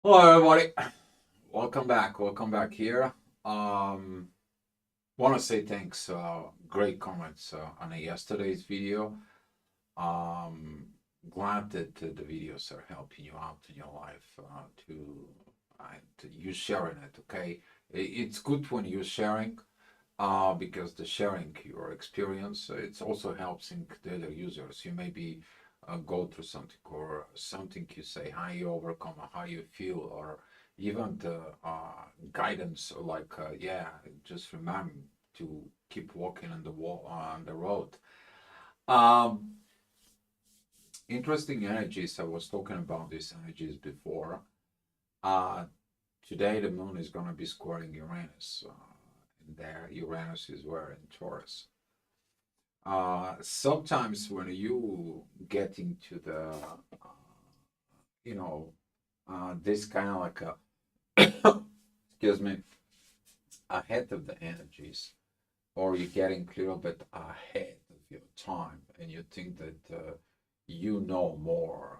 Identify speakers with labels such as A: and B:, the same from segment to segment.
A: Hello, everybody. Welcome back. Welcome back here. Um, Want to say thanks. Great comments on yesterday's video. Um, Glad that the videos are helping you out in your life to you sharing it. Okay, it's good when you're sharing. Because the sharing your experience, it also helps in the other users. You maybe go through something or something you say, how you overcome, how you feel, or even the guidance, like, yeah, just remember to keep walking on the wall on the road. Um, Interesting energies. I was talking about these energies before. Uh, Today the moon is going to be squaring Uranus. And there, Uranus is where in Taurus. Sometimes when you get into the, you know, this kind of like a, excuse me, ahead of the energies, or you're getting a little bit ahead of your time, and you think that you know more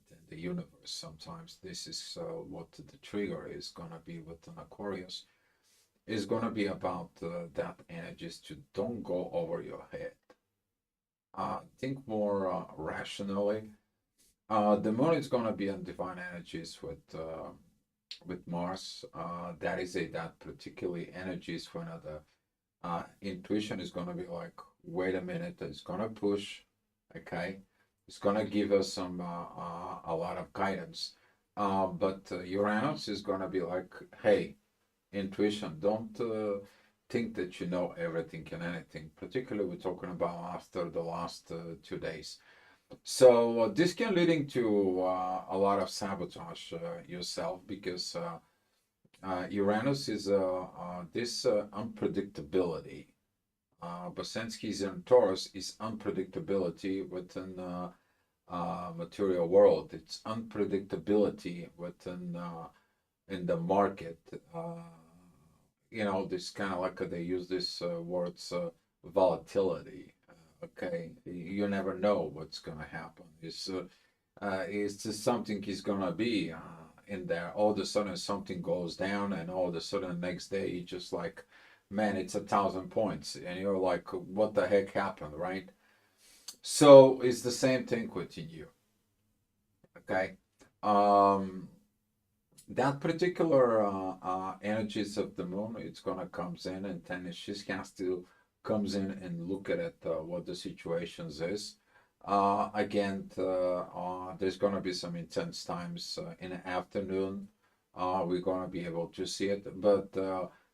A: than the universe. Sometimes this is what the trigger is gonna be with an Aquarius. Is gonna be about that energies to don't go over your head. Think more rationally. The moon is going to be on divine energies with Mars. That is a that particularly energies when the intuition is going to be like, wait a minute, it's going to push, okay? It's going to give us some a lot of guidance. But Uranus is going to be like, hey, intuition, don't think that you know everything and anything. Particularly, we're talking about after the last 2 days. So this can leading to a lot of sabotage yourself because Uranus is this unpredictability. But since he's in Taurus, is unpredictability within material world. It's unpredictability within in the market. This kind of like they use this words volatility. Okay, you never know what's gonna happen. It's just something is gonna be in there. All of a sudden something goes down, and all of a sudden the next day you just like, man, it's 1,000 points, and you're like, what the heck happened, right? So it's the same thing within you. Okay. Um, that particular energies of the moon, it's gonna comes in, and then she has to comes in and look at it, what the situations is. Again, there's gonna be some intense times in the afternoon. We're gonna be able to see it, but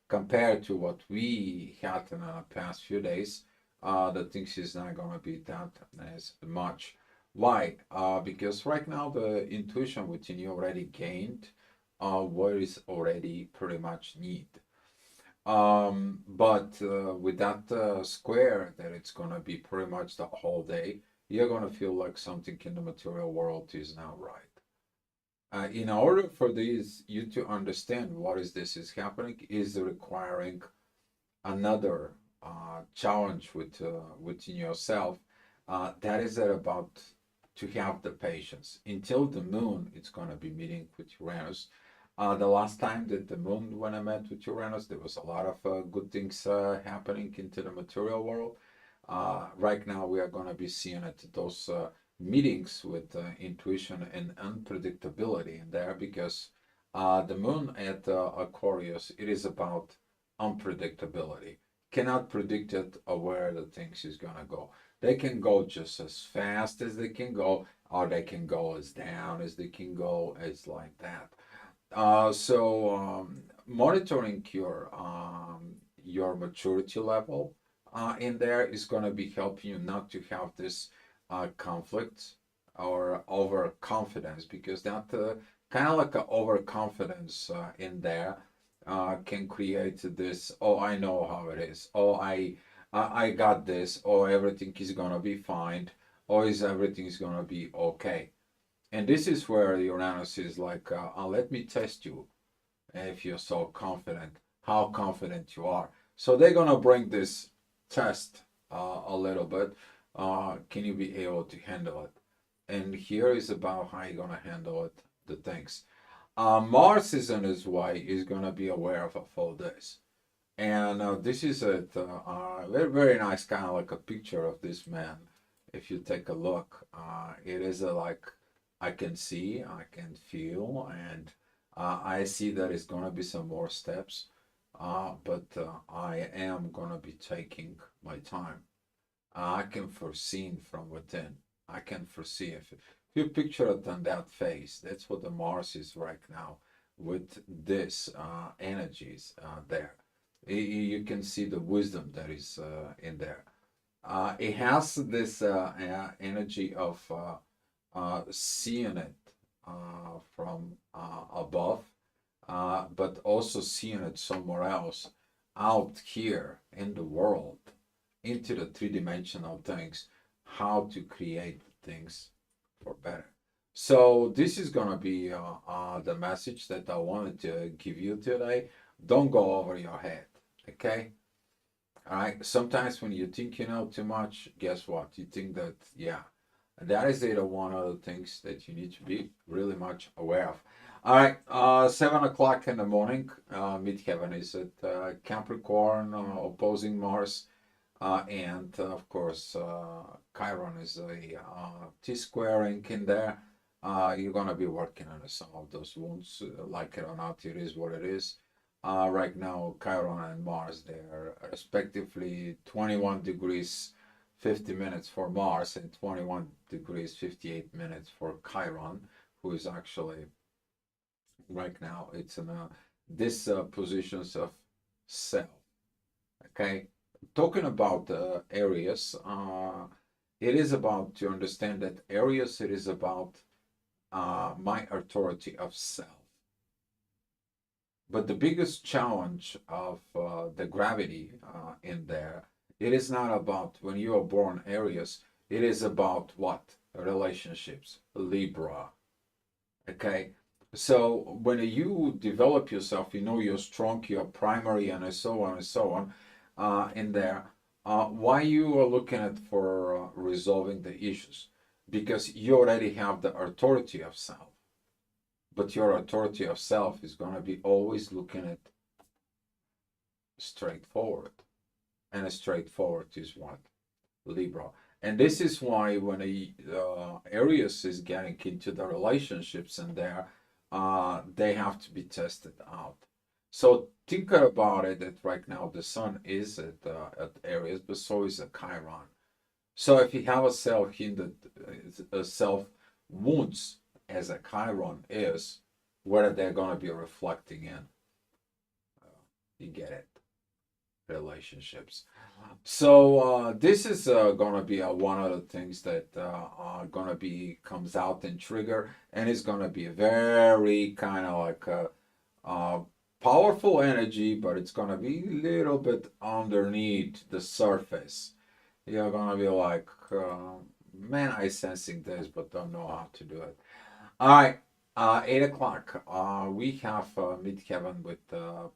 A: compared to what we had in the past few days, the things is not gonna be that as much. Why? Because right now the intuition within you already gained what is already pretty much need. But with that square that it's gonna be pretty much the whole day, you're gonna feel like something in the material world is not right. In order for these you to understand what is this is happening is requiring another challenge within yourself. That is about to have the patience until the moon. It's going to be meeting with Uranus. The last time that the moon, when I met with Uranus, there was a lot of good things happening into the material world. Right now, we are going to be seeing it those meetings with intuition and unpredictability in there because the moon at Aquarius, it is about unpredictability. Cannot predict it or where the things is gonna go. They can go just as fast as they can go, or they can go as down as they can go. It's like that. So monitoring your maturity level in there is gonna be helping you not to have this conflict or overconfidence because that kind of like a overconfidence in there can create this, oh, I know how it is, oh, I got this, oh, everything is gonna be fine, or is everything is gonna be okay. And this is where Uranus is like, let me test you if you're so confident, how confident you are. So they're gonna bring this test a little bit. Can you be able to handle it? And here is about how you're gonna handle it, the things. Mars is on his way. He's gonna be aware of all this. And this is a very, very nice kind of like a picture of this man. If you take a look, it is like I can see, I can feel, and I see that it's gonna be some more steps. But I am gonna be taking my time. I can foresee from within. I can foresee if you picture it on that face. That's what the Mars is right now with this energies there. You can see the wisdom that is in there. It has this energy of seeing it from above, but also seeing it somewhere else out here in the world, into the three-dimensional things, how to create things for better. So this is gonna be the message that I wanted to give you today. Don't go over your head, okay? All right. Sometimes when you think you know too much, guess what? You think that, yeah, that is it. One of the things that you need to be really much aware of. All right. 7 o'clock in the morning. Midheaven is at Capricorn, opposing Mars. And of course, Chiron is a T-squaring in there. You're going to be working on some of those wounds. Like it or not, it is what it is. Right now, Chiron and Mars, they are respectively 21 degrees 50 minutes for Mars and 21 degrees 58 minutes for Chiron, who is actually right now, it's in this positions of self. Okay, talking about areas, it is about to understand that areas, it is about my authority of self. But the biggest challenge of the gravity in there, it is not about when you are born Aries, it is about what? Relationships, Libra. Okay. So when you develop yourself, you know you're strong, you're primary, and so on and so on in there. Why you are looking at for resolving the issues? Because you already have the authority of self. But your authority of self is going to be always looking at straightforward. And a straightforward is what? Libra. And this is why when Aries is getting into the relationships in there, they have to be tested out. So think about it that right now the sun is at Aries, but so is a Chiron. So if you have a self hindered, self wounds as a Chiron is, where they're going to be reflecting in. You get it. Relationships. So this is going to be one of the things that are going to be comes out and trigger, and it's going to be a very kind of like a powerful energy, but it's going to be a little bit underneath the surface. You're going to be like, man, I sensing this, but don't know how to do it. All right, 8 o'clock. We have midheaven with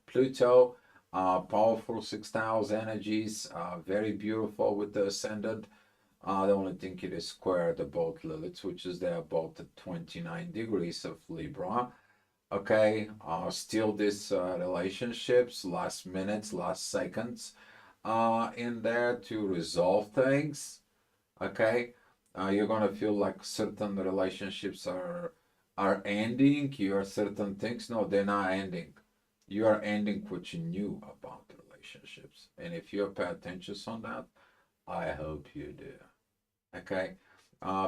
A: Pluto. Powerful sextiles energies, very beautiful with the ascendant. The only thing it is square the both Liliths, which is there about the 29 degrees of Libra. Okay, still this relationships, last minutes, last seconds in there to resolve things. Okay, you're gonna feel like certain relationships are ending. You are certain things. No, they're not ending. You are ending what you knew about relationships, and if you pay attention on that, I hope you do. Okay,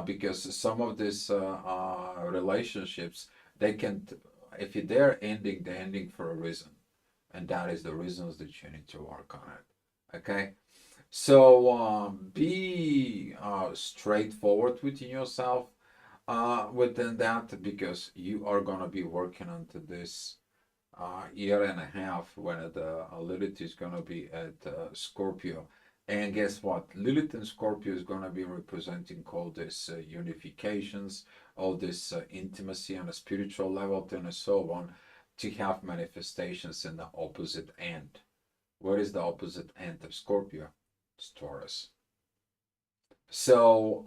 A: because some of these relationships, they can, if they're ending, they're ending for a reason, and that is the reasons that you need to work on it. Okay. So be straightforward within yourself within that, because you are going to be working onto this year and a half when the Lilith is going to be at Scorpio. And guess what? Lilith and Scorpio is going to be representing all this unifications, all this intimacy on a spiritual level, and so on, to have manifestations in the opposite end. What is the opposite end of Scorpio? It's Taurus. So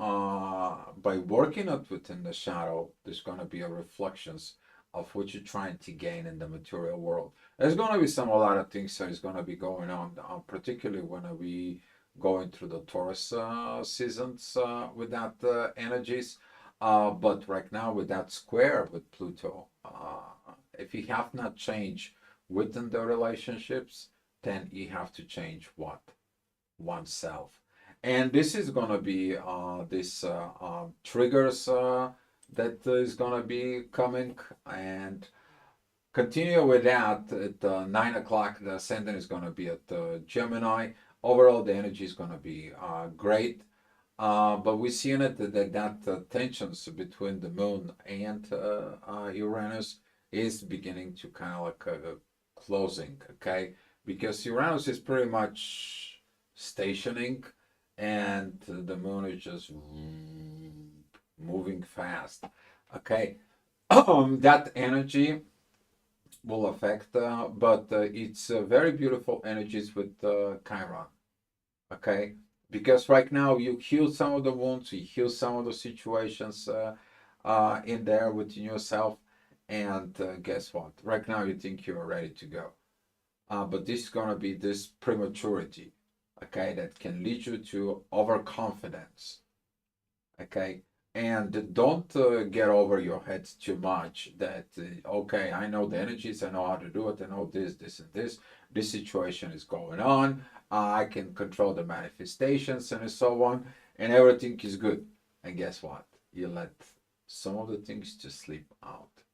A: by working out within the shadow, there's going to be a reflections of what you're trying to gain in the material world. There's going to be a lot of things that is going to be going on, particularly when we going through the Taurus seasons with that energies. But right now with that square with Pluto, if you have not changed within the relationships, then you have to change what? Oneself. And this is going to be this triggers that is going to be coming, and continue with that at 9 o'clock. The ascendant is going to be at Gemini. Overall, the energy is going to be great. But we're seeing it that tensions between the moon and Uranus is beginning to kind of like closing, okay? Because Uranus is pretty much stationing, and the moon is just moving fast, okay? That energy will affect, but it's very beautiful energies with Chiron, okay? Because right now you heal some of the wounds, you heal some of the situations in there within yourself, and guess what? Right now you think you're ready to go, but this is gonna be this prematurity, okay, that can lead you to overconfidence, okay. And don't get over your head too much that okay, I know the energies, I know how to do it, I know this and this situation is going on, I can control the manifestations and so on, and everything is good. And guess what? You let some of the things just slip out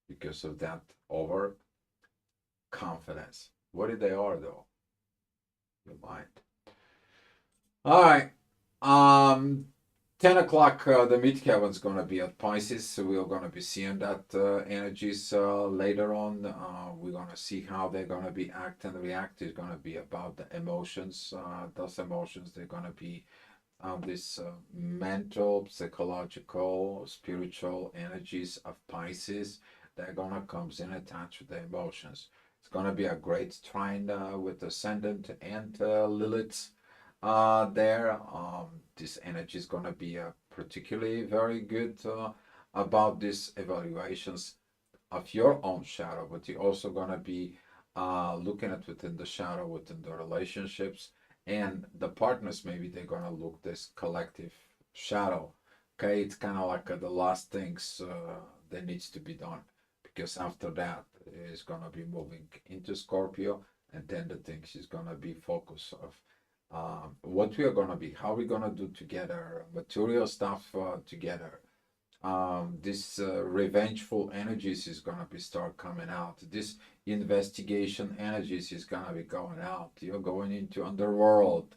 A: because of that overconfidence. What did they are though? Your mind. All right. 10 o'clock, the midheaven is going to be at Pisces, so we're going to be seeing that energies later on. We're going to see how they're going to be act and react. It's going to be about the emotions. Those emotions, they're going to be this mental, psychological, spiritual energies of Pisces. They're going to come in attached with the emotions. It's going to be a great trine with Ascendant and Lilith there. This energy is going to be particularly very good about these evaluations of your own shadow, but you're also going to be looking at within the shadow, within the relationships, and the partners. Maybe they're going to look this collective shadow. Okay, it's kind of like the last things that needs to be done, because after that is going to be moving into Scorpio, and then the things is going to be focus of what we are going to be, how we're going to do together, material stuff together. This revengeful energies is going to be start coming out. This investigation energies is going to be going out. You're going into underworld,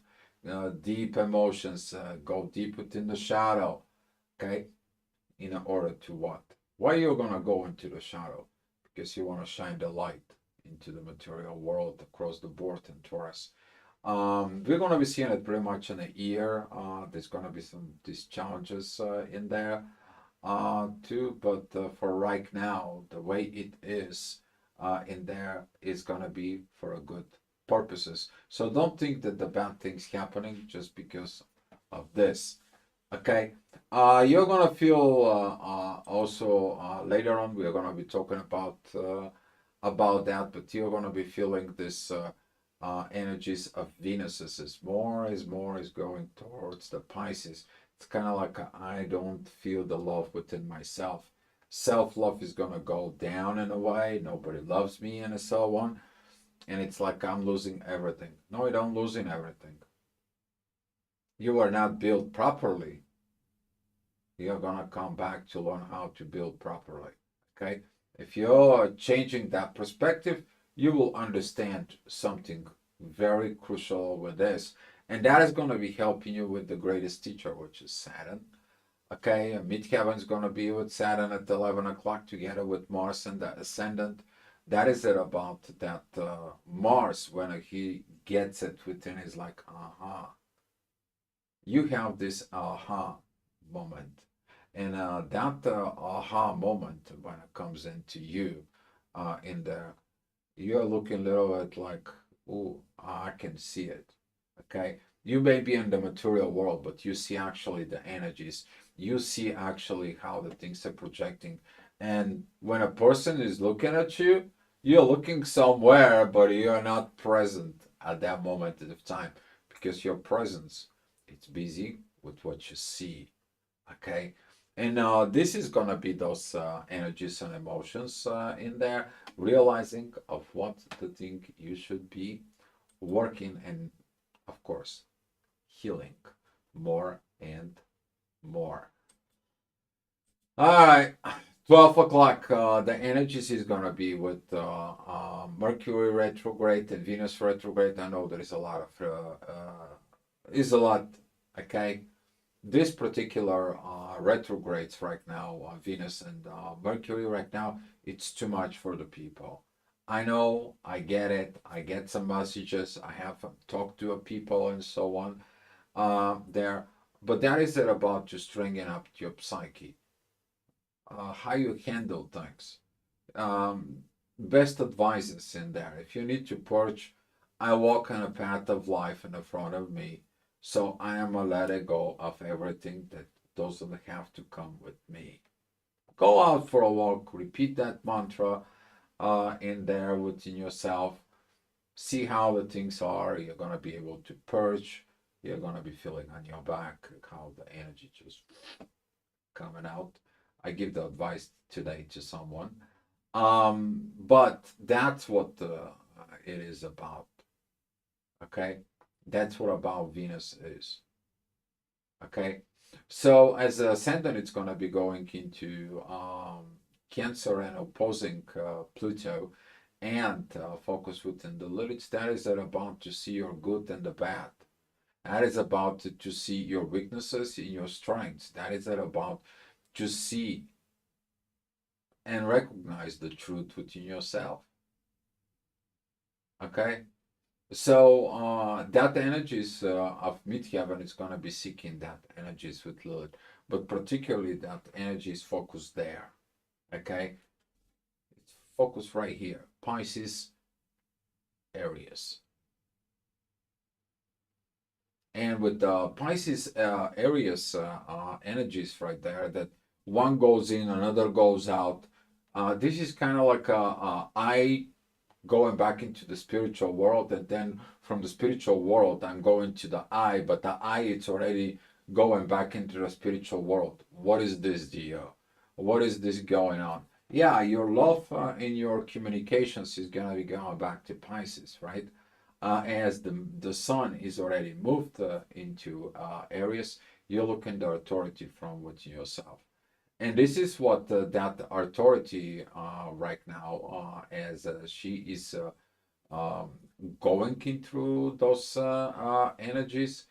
A: deep emotions, go deep within the shadow, okay? In order to what? Why you're going to go into the shadow? Because you want to shine the light into the material world across the board in Taurus. We're going to be seeing it pretty much in a year. There's going to be some these challenges in there too, but for right now, the way it is in there is going to be for a good purposes. So don't think that the bad things happening just because of this. Okay, you're going to feel also later on. We're going to be talking about that, but you're going to be feeling this. Energies of Venus is more is going towards the Pisces. It's kind of like I don't feel the love within myself. Self-love is going to go down in a way. Nobody loves me and so on. And it's like I'm losing everything. No, you don't losing everything. You are not built properly. You're going to come back to learn how to build properly. Okay? If you're changing that perspective, you will understand something very crucial with this. And that is going to be helping you with the greatest teacher, which is Saturn. Okay, midheaven is going to be with Saturn at 11 o'clock together with Mars and the Ascendant. That is it about that Mars, when he gets it within, is like, aha. You have this aha moment. And that aha moment, when it comes into you in there, you're looking a little bit like, oh, I can see it. Okay. You may be in the material world, but you see actually the energies. You see actually how the things are projecting And when a person is looking at you, you're looking somewhere, but you're not present at that moment of time because your presence it's busy with what you see. Okay. And this is gonna be those energies and emotions in there, realizing of what the thing you should be working and of course healing more and more. All right, 12 o'clock. The energies is gonna be with Mercury retrograde and Venus retrograde. I know there is a lot of is a lot. Okay, this particular retrogrades right now, Venus and Mercury right now, it's too much for the people. I know, I get it. I get some messages. I have talked to people and so on there, but that is it about just stringing up your psyche, how you handle things. Um, Best advice in there. If you need to purge, I walk on a path of life in the front of me, so I am a letting go of everything that doesn't have to come with me. Go out for a walk, repeat that mantra in there within yourself. See how the things are. You're gonna be able to purge. You're gonna be feeling on your back how the energy just coming out. I give the advice today to someone. But that's what it is about. Okay, that's what about Venus is. Okay, so as a ascendant, it's going to be going into Cancer and opposing Pluto, and focus within the Lilith. That is about to see your good and the bad. That is about to see your weaknesses and your strengths. That is about to see and recognize the truth within yourself. Okay, so that energies of midheaven is going to be seeking that energies with Lilith, but particularly that energy is focused there. Okay, it's focused right here, Pisces Aries, and with the Pisces Aries energies right there, that one goes in, another goes out. This is kind of like I going back into the spiritual world, and then from the spiritual world I'm going to the I, but the I it's already going back into the spiritual world. What is this, Dio? What is this going on? Yeah, your love in your communications is gonna be going back to Pisces, right? As the sun is already moved into Aries, you're looking the authority from within yourself. And this is what that authority right now, as she is um, going in through those energies,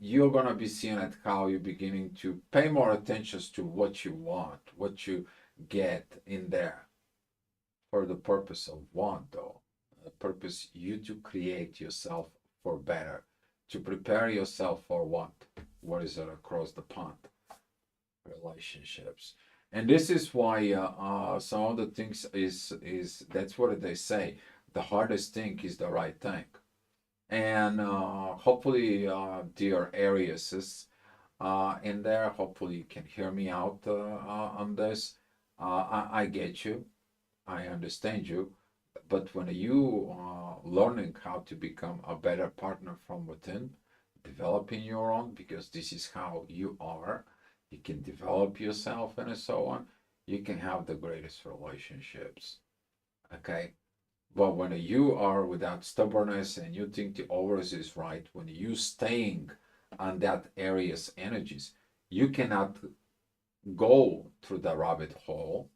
A: you're going to be seeing at how you're beginning to pay more attention to what you want, what you get in there for the purpose of want, though. The purpose you to create yourself for better, to prepare yourself for what is it across the pond? Relationships. And this is why some of the things is that's what they say, the hardest thing is the right thing. And hopefully dear Arius is in there, hopefully you can hear me out on this. I get you, I understand you, but when you learning how to become a better partner from within, developing your own, because this is how you are, you can develop yourself and so on, you can have the greatest relationships. Okay. But when you are without stubbornness and you think the always is right, when you staying on that area's energies, you cannot go through the rabbit hole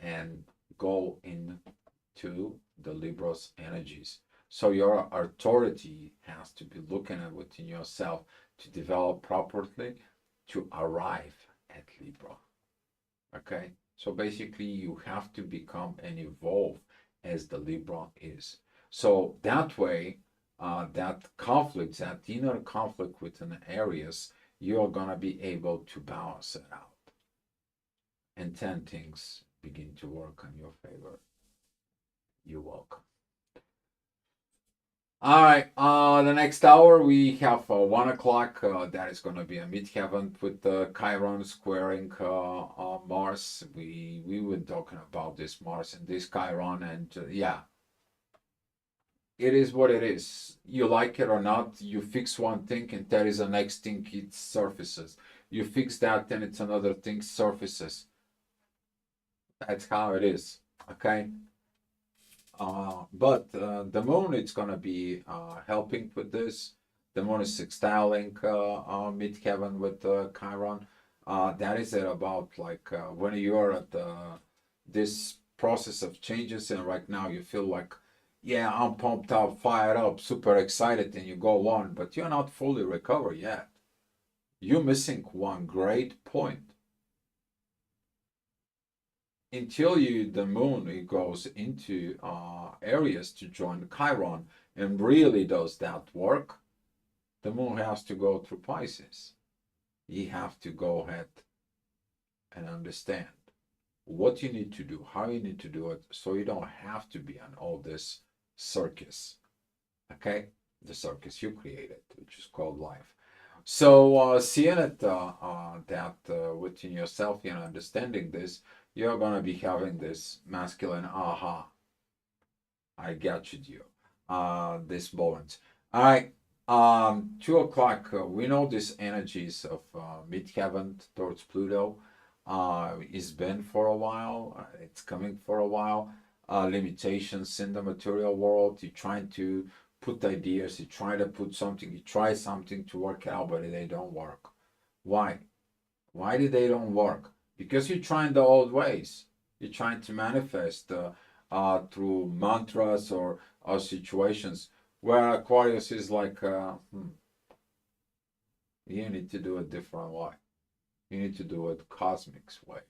A: and go into the Libra's energies. So your authority has to be looking at within yourself to develop properly to arrive at Libra. Okay? So basically you have to become and evolve as the Libra is. So that way, that conflict, that inner conflict within areas, you're gonna be able to balance it out. And then things begin to work on your favor. You're welcome. All right. the next hour we have 1 o'clock. That is going to be a midheaven with Chiron squaring Mars. We were talking about this Mars and this Chiron, and yeah, it is what it is. You like it or not, you fix one thing and there is the next thing it surfaces. You fix that and it's another thing surfaces. That's how it is. Okay. But the moon, it's going to be helping with this. The moon is sextiling midheaven with Chiron. That is it about like when you're at this process of changes, and right now you feel like, yeah, I'm pumped up, fired up, super excited, and you go on, but you're not fully recovered yet. You're missing one great point. Until the moon it goes into Aries to join Chiron and really does that work, the moon has to go through Pisces. You have to go ahead and understand what you need to do, how you need to do it, so you don't have to be on all this circus. Okay, the circus you created, which is called life. So seeing it that within yourself and understanding this, you're going to be having this masculine aha. I got you, this moment. All right, 2 o'clock, we know these energies of midheaven towards Pluto. It's been for a while, it's coming for a while. Limitations in the material world, you're trying to put ideas, you try to put something, you try something to work out, but they don't work. Why? Why did they don't work? Because you're trying the old ways. You're trying to manifest through mantras or situations where Aquarius is like, you need to do it different way. You need to do it cosmic's way.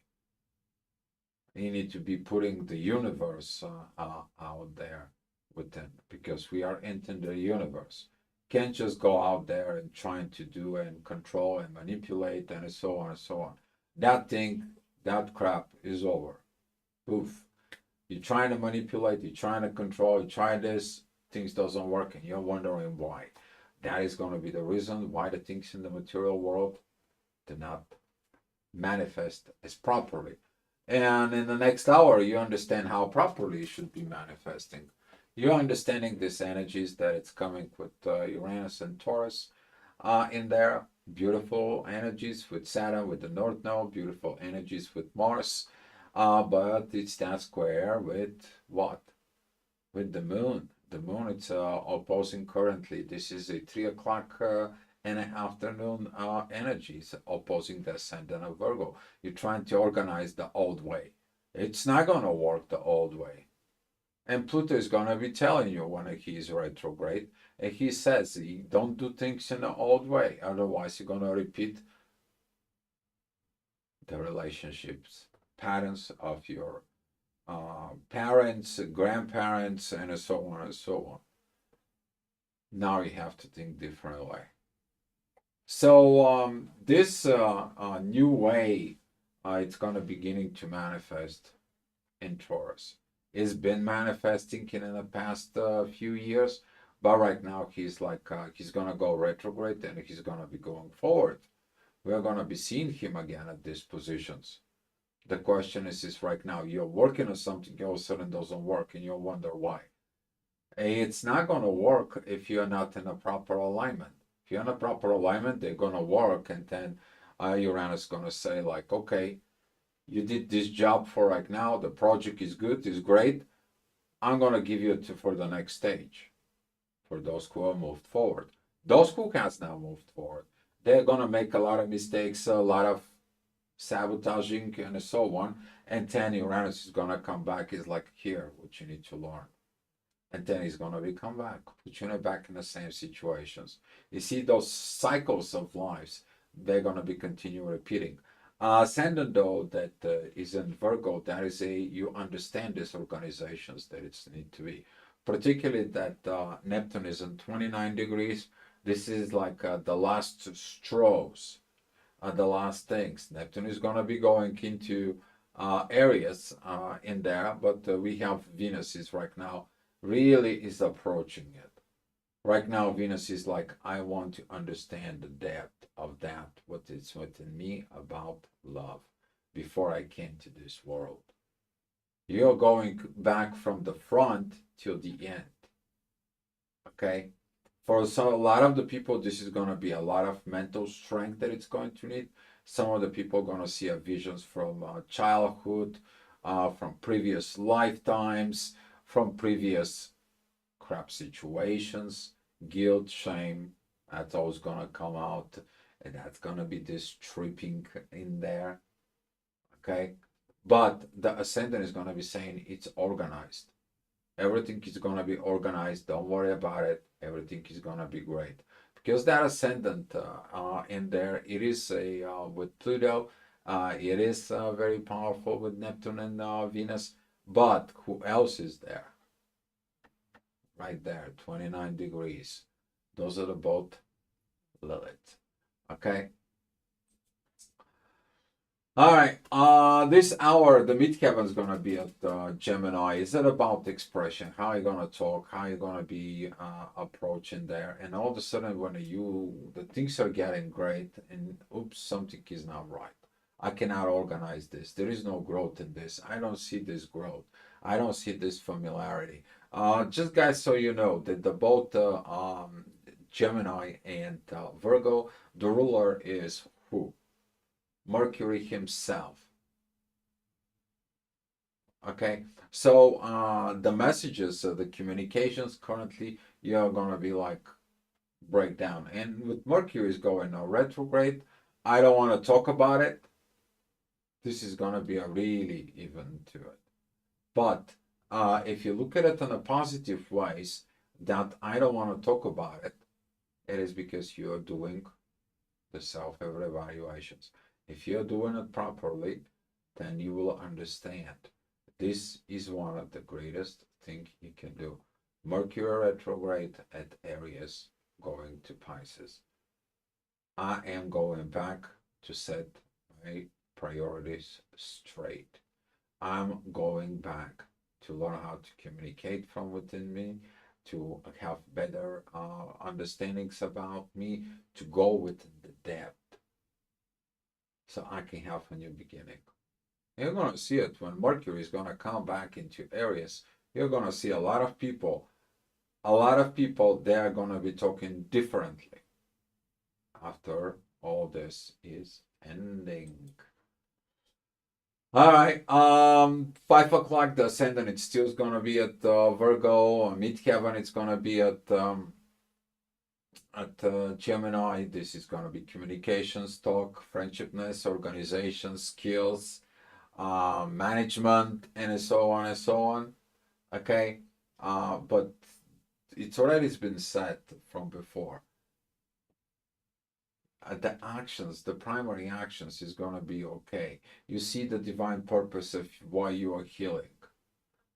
A: You need to be putting the universe out there within, because we are in the universe. Can't just go out there and trying to do and control and manipulate and so on and so on. That thing, that crap is over. Poof. You're trying to manipulate, you're trying to control, you try this, things doesn't work, and you're wondering why. That is going to be the reason why the things in the material world do not manifest as properly. And in the next hour, you understand how properly it should be manifesting. You're understanding these energies that it's coming with Uranus and Taurus in there. Beautiful energies with Saturn, with the North Node. Beautiful energies with Mars. But it's that square with what? With the moon. The moon, it's opposing currently. This is a 3 o'clock in the afternoon energies opposing the ascendant of Virgo. You're trying to organize the old way. It's not going to work the old way. And Pluto is going to be telling you when he's retrograde. And he says, don't do things in the old way. Otherwise, you're going to repeat the relationships, patterns of your parents, grandparents, and so on and so on. Now you have to think differently. So this new way, it's going to beginning to manifest in Taurus. It's been manifesting in the past few years, but right now he's like he's going to go retrograde and he's going to be going forward. We're going to be seeing him again at these positions. The question is right now you're working on something, all of a sudden doesn't work, and you'll wonder why. It's not going to work if you're not in a proper alignment. If you're in a proper alignment, they're going to work, and then Uranus is going to say like, okay, you did this job for right now, the project is good, is great, I'm going to give you for the next stage, for those who have moved forward. Those who has now moved forward, they're going to make a lot of mistakes, a lot of sabotaging and so on, and then Uranus is going to come back, is like, here, what you need to learn. And then he's going to be come back, put you back in the same situations. You see those cycles of lives, they're going to be continue repeating. Ascendant though, that is in Virgo, that is you understand these organizations that it's need to be. Particularly that Neptune is in 29 degrees. This is like the last straws, the last things. Neptune is going to be going into areas in there, but we have Venus is right now really is approaching it. Right now, Venus is like, I want to understand the depth of that, what is within me about love before I came to this world. You're going back from the front till the end. Okay? For a lot of the people, this is going to be a lot of mental strength that it's going to need. Some of the people are going to see visions from childhood, from previous lifetimes, from previous crap situations, guilt, shame. That's always going to come out. And that's going to be this tripping in there. Okay? But the ascendant is going to be saying it's organized. Everything is going to be organized. Don't worry about it. Everything is going to be great. Because that ascendant in there, it is a with Pluto, it is very powerful with Neptune and Venus. But who else is there? Right there, 29 degrees. Those are the both Lilith. Okay. All right. This hour, the midheaven is gonna be at Gemini. Is it about expression? How are you gonna talk? How are you gonna be approaching there? And all of a sudden, when the things are getting great, and oops, something is not right. I cannot organize this. There is no growth in this. I don't see this growth. I don't see this familiarity. Just guys, so you know that the both Gemini and Virgo, the ruler is who? Mercury himself. Okay, so the messages, the communications currently, you're gonna be like breakdown. And with Mercury is going now retrograde, I don't want to talk about it. This is gonna be a really even to it. But if you look at it in a positive ways, that I don't want to talk about it, it is because you're doing the self-evaluations. If you're doing it properly, then you will understand. This is one of the greatest things you can do. Mercury retrograde at Aries going to Pisces. I am going back to set my priorities straight. I'm going back to learn how to communicate from within me, to have better understandings about me, to go within the depth so I can have a new beginning. You're going to see it when Mercury is going to come back into Aries. You're going to see a lot of people, they are going to be talking differently after all this is ending. All right, 5 o'clock, the ascendant, it's still going to be at Virgo. Midheaven, it's going to be at Gemini. This is going to be communications, talk, friendshipness, organization, skills, management, and so on and so on. Okay, but it's already been said from before. The actions, the primary actions is going to be okay. You see the divine purpose of why you are healing.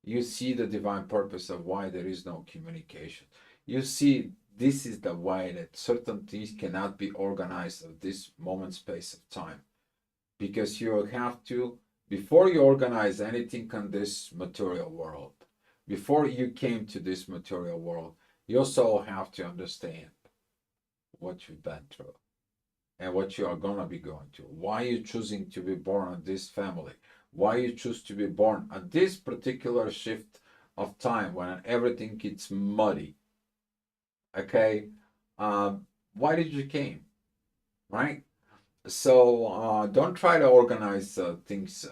A: You see the divine purpose of why there is no communication. You see this is the way that certain things cannot be organized at this moment space of time. Because you have to, before you organize anything in this material world, before you came to this material world, you also have to understand what you've been through and what you are going to be going to. Why you choosing to be born in this family? Why you choose to be born at this particular shift of time when everything gets muddy? Okay, why did you came, right? So don't try to organize things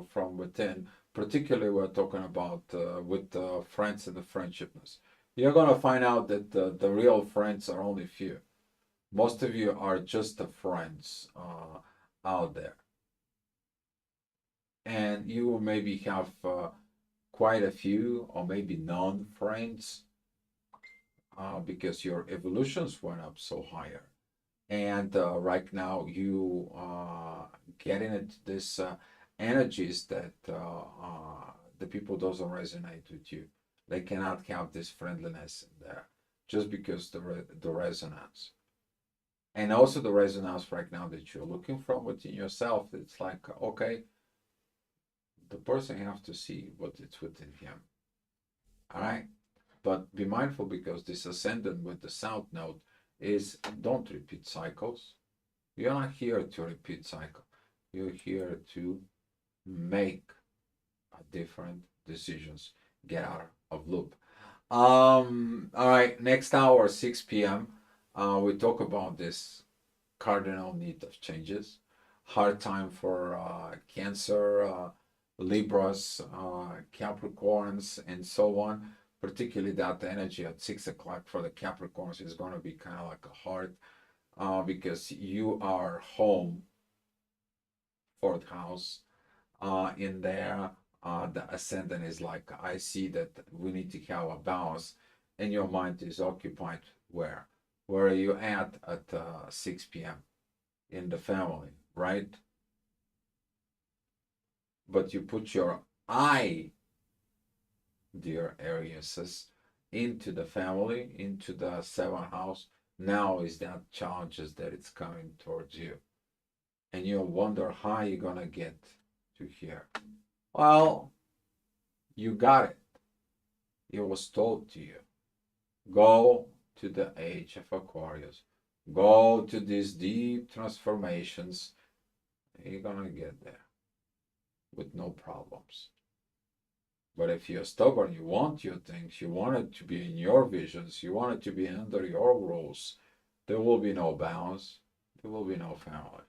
A: from within. Particularly, we're talking about with friends and the friendshipness. You're gonna find out that the real friends are only few. Most of you are just the friends out there, and you will maybe have quite a few or maybe none friends because your evolutions went up so higher. And right now you getting into this energies that the people doesn't resonate with you. They cannot have this friendliness in there just because the resonance. And also the resonance right now that you're looking from within yourself, it's like, okay, the person have to see what it's within him. All right. But be mindful, because this ascendant with the south node is don't repeat cycles. You're not here to repeat cycle. You're here to make different decisions, get out of loop. All right, next hour, 6 p.m. We talk about this cardinal need of changes. Hard time for Cancer, Libras, Capricorns, and so on. Particularly that energy at 6 o'clock for the Capricorns is going to be kind of like a hard, because you are home, fourth house, in there. The ascendant is like, I see that we need to have a balance, and your mind is occupied where? Where are you at 6 p.m.? In the family, right? But you put your eye, dear Ariuses, into the family, into the seventh house. Now is that challenges that it's coming towards you. And you'll wonder how you're going to get to here. Well, you got it. It was told to you. Go to the age of Aquarius. Go to these deep transformations. You're going to get there with no problems. But if you're stubborn, you want your things, you want it to be in your visions, you want it to be under your rules, there will be no balance, there will be no family.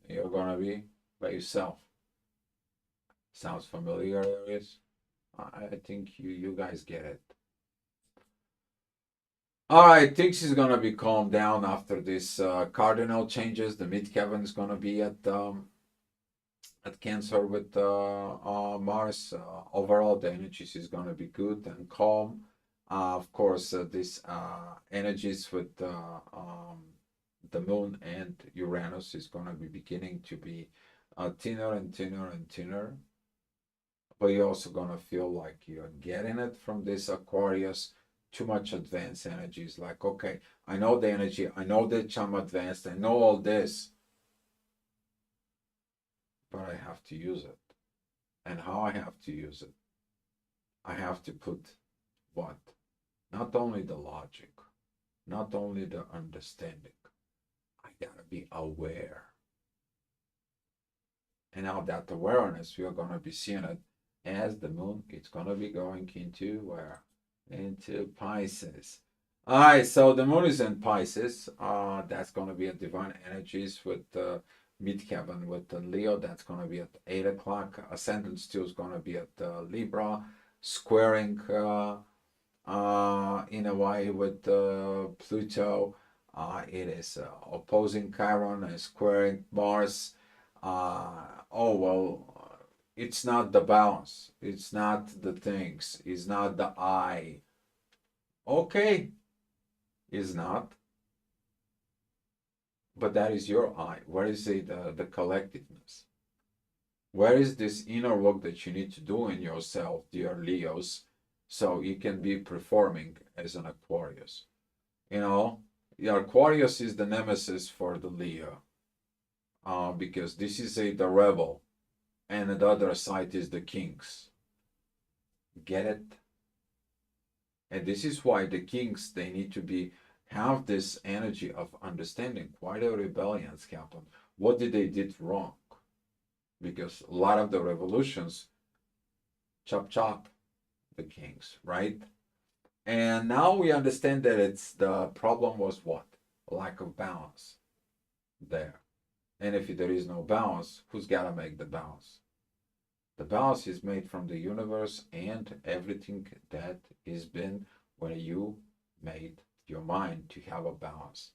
A: You're going to be by yourself. Sounds familiar, Aries? I think you guys get it. All right, things is going to be calmed down after this cardinal changes. The midheaven is going to be at Cancer with Mars. Overall, the energies is going to be good and calm. Of course, this energies with the Moon and Uranus is going to be beginning to be thinner and thinner and thinner. But you're also going to feel like you're getting it from this Aquarius. Too much advanced energies. Like, okay, I know the energy. I know that I'm advanced. I know all this. But I have to use it. And how I have to use it? I have to put what? Not only the logic, not only the understanding. I gotta be aware. And now that awareness, we are gonna be seeing it as the moon. It's gonna be going into where? Into Pisces. All right, so the moon is in Pisces. That's gonna be a divine energies with midheaven with the Leo. That's going to be at 8 o'clock. Ascendant still is going to be at Libra, squaring in a way with Pluto. It is opposing Chiron and squaring Mars. It's not the balance. It's not the things. It's not the I. Okay, it's not. But that is your I. Where is the collectiveness? Where is this inner work that you need to do in yourself, dear Leos, so you can be performing as an Aquarius? You know, the Aquarius is the nemesis for the Leo, because this is the rebel, and the other side is the kings. Get it? And this is why the kings, they need to have this energy of understanding why the rebellions happened. What did they did wrong? Because a lot of the revolutions chop the kings, right? And now we understand that the problem was what? Lack of balance there. And if there is no balance, who's got to make the balance? The balance is made from the universe and everything that is been when you made your mind to have a balance.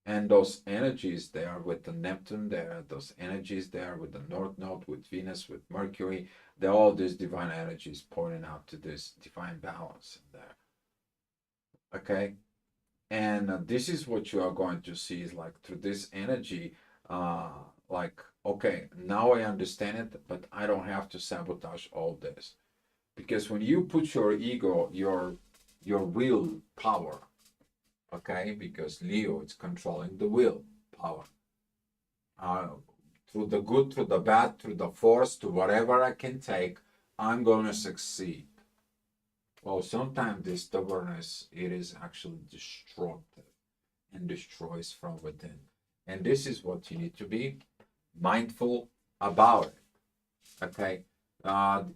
A: And those energies there with the Neptune there, those energies there with the North Node, with Venus, with Mercury, they're all these divine energies pointing out to this divine balance in there. Okay? And this is what you are going to see is like through this energy, like, okay, now I understand it, but I don't have to sabotage all this. Because when you put your ego, your will power, okay, because Leo is controlling the will power, through the good, through the bad, through the force, to whatever I can take, I'm going to succeed. Well, sometimes this stubbornness, it is actually destructive and destroys from within. And this is what you need to be mindful about it. Okay.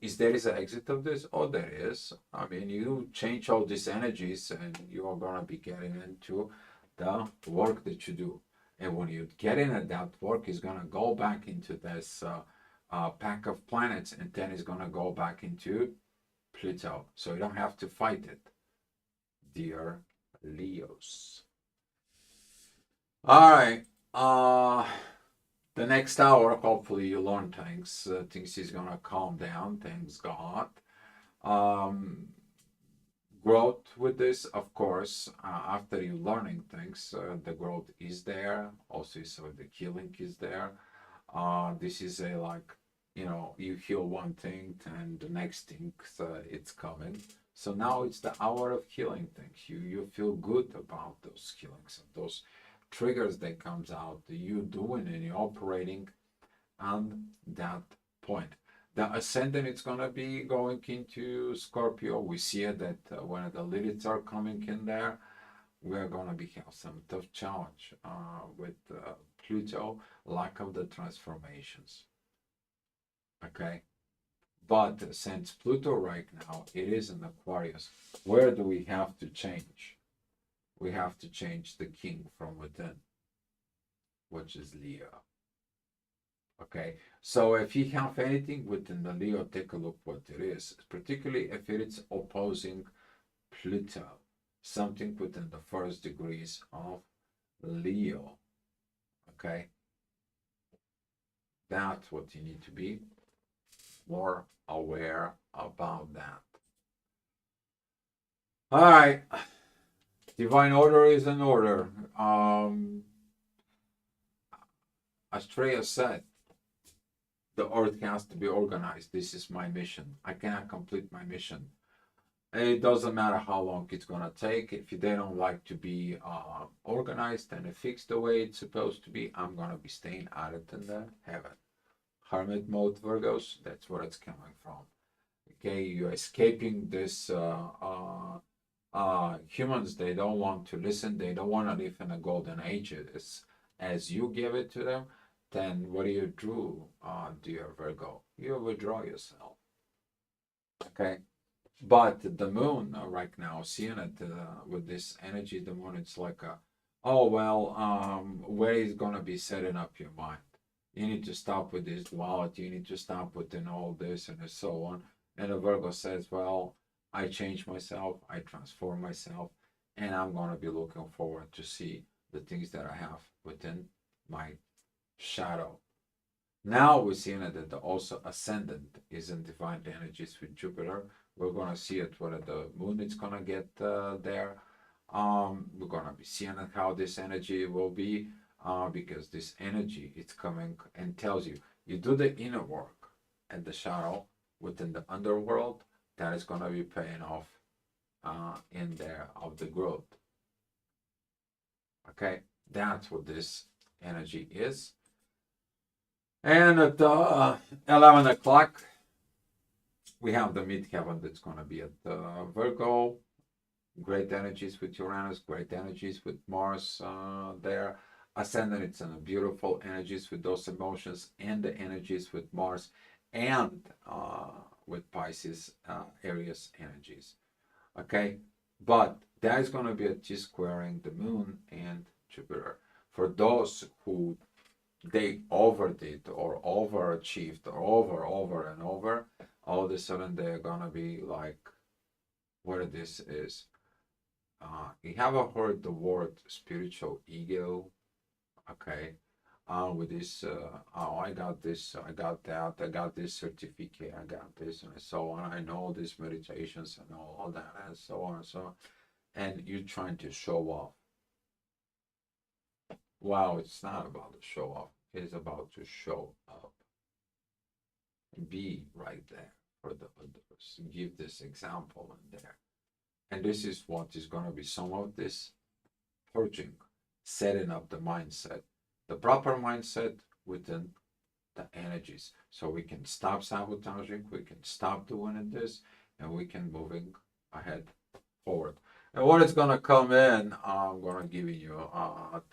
A: Is there is an exit of this? Oh, there is. I mean, you change all these energies and you are going to be getting into the work that you do. And when you get in at that work, is going to go back into this pack of planets and then it's going to go back into Pluto. So you don't have to fight it, dear Leos. All right. The next hour, hopefully you learn things. Things is gonna calm down. Thanks God. Um, Growth with this, of course. After you learning things, the growth is there. Also, so the healing is there. This is a like, you heal one thing, and the next thing it's coming. So now it's the hour of healing things. You feel good about those healings and those triggers that comes out. You doing and you're operating on that point. The ascendant is going to be going into Scorpio. We see it that when the Liliths are coming in there, we're going to be have some tough challenge with Pluto, lack of the transformations. Okay. But since Pluto right now, it is in Aquarius, where do we have to change? We have to change the king from within, which is Leo. Okay, so if you have anything within the Leo, take a look what it is, particularly if it is opposing Pluto, something within the first degrees of Leo. Okay, that's what you need to be more aware about that. All right, divine order is an order. Astrea said, the earth has to be organized. This is my mission. I cannot complete my mission. It doesn't matter how long it's gonna take. If they don't like to be organized and fixed the way it's supposed to be, I'm gonna be staying out of the heaven. Hermit mode, Virgos. That's where it's coming from. Okay, you're escaping this. Humans, they don't want to listen. They don't want to live in a golden age. As you give it to them, then what do you do, dear Virgo? You withdraw yourself. Okay. But the moon right now, seeing it with this energy, the moon, it's like oh well, where is gonna be setting up your mind? You need to stop with this duality. You need to stop with all this and so on. And the Virgo says, well, I change myself, I transform myself, and I'm gonna be looking forward to see the things that I have within my shadow. Now we're seeing that the also ascendant is in divine energies with Jupiter. We're gonna see it whether the moon is gonna get there. We're gonna be seeing how this energy will be because this energy it's coming and tells you you do the inner work and the shadow within the underworld that is gonna be paying off in there of the growth. Okay, that's what this energy is. And at 11 o'clock, we have the midheaven that's going to be at Virgo. Great energies with Uranus, great energies with Mars there. Ascendant, it's in beautiful energies with those emotions and the energies with Mars and with Pisces, Aries energies. Okay, but that is going to be a T-squaring the moon and Jupiter. For those who they overdid or overachieved or over and over, all of a sudden they're gonna be like, what this is. You haven't heard the word spiritual ego, okay? With this, oh, I got this, I got that, I got this certificate, I got this, and so on. I know these meditations and all that, and so on and so on. And you're trying to show off. Wow, it's not about to show off. It is about to show up. Be right there for the others. Give this example in there. And this is what is going to be some of this purging, setting up the mindset, the proper mindset within the energies. So we can stop sabotaging, we can stop doing this, and we can moving ahead forward. And what is gonna come in, I'm gonna give you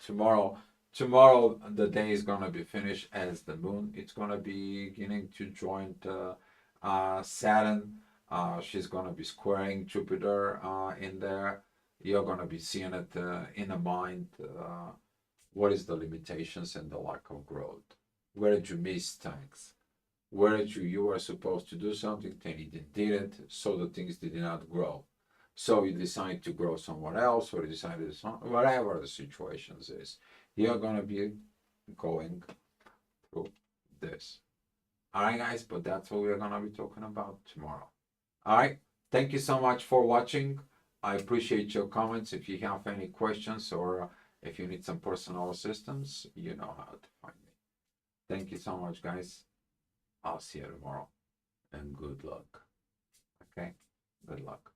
A: tomorrow. Tomorrow the day is gonna be finished as the moon. It's gonna be beginning to join Saturn. She's gonna be squaring Jupiter in there. You're gonna be seeing it in the mind. What is the limitations and the lack of growth? Where did you miss things? Where did you were supposed to do something, then you didn't, so the things did not grow. So you decide to grow somewhere else, or you decide to whatever the situations is. You're gonna be going through this. All right, guys, but that's what we're gonna be talking about tomorrow. All right, thank you so much for watching. I appreciate your comments. If you have any questions or if you need some personal assistance, you know how to find me. Thank you so much, guys. I'll see you tomorrow, and good luck. Okay, good luck.